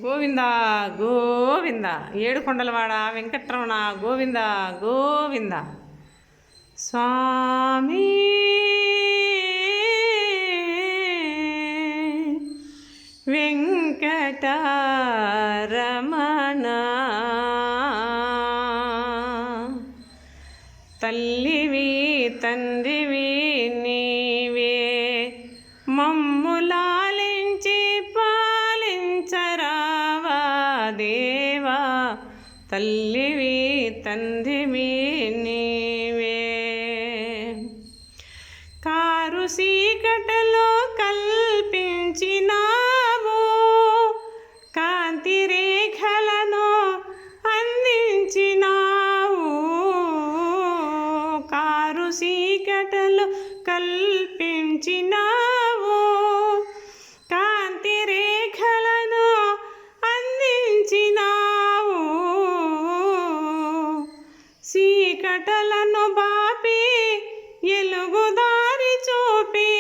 గోవింద గోవింద ఏడుకొండలవాడ వెంకట్రమణ గోవింద గోవింద. స్వామి వెంకటరమణ తల్లివి తండ్రివి నీవే, మమ్ములాలించి పాలించరావా దేవా. తల్లివి తండ్రివి నీవే, కారు సీకటలో కల్పించినావు, కాంతి రేఖలను అందించినావు. కారు సీకటలో కల్పించినావు, కాంతి రేఖలను అందించినావు. సీకటలను బాపి ఎలుగుదారి చూపి,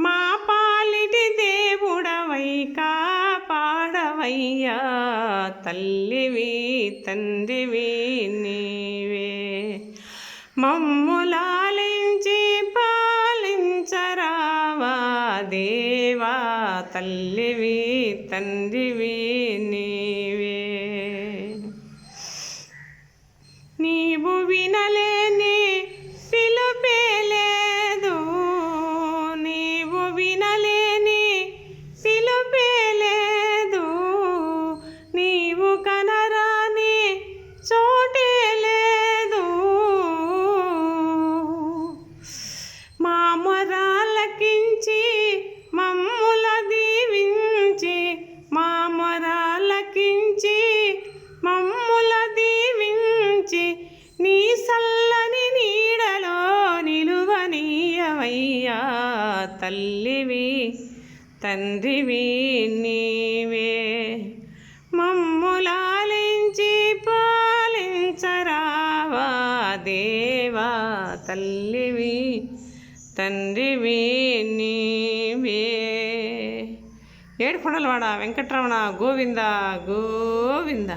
మా పాలిటి దేవుడవై కాపాడవయ్యా. తల్లివి తండ్రివి నీవే, మమ్ములాలించి పాలించరావా దేవా. తల్లివి తండ్రివి నీవే, నీవు వినలేని పిలుపే లేదు, నీవు వినలేని పిలుపే లేదు. నీవు కనరాని చోటే లేదు, మా మొరాలకించి మమ్ముల దీవించి, మా మొరాలకించి మమ్ముల దీవించి, నీ సల్లని నీడలో నిలువనీయవయ్యా. తల్లివి తండ్రివి నీవే, మమ్ములాలించి పాలించరావా దేవా. తల్లివి తండ్రివి నీవే. ఏడుకొండలవాడ వెంకట్రమణ గోవింద గోవింద.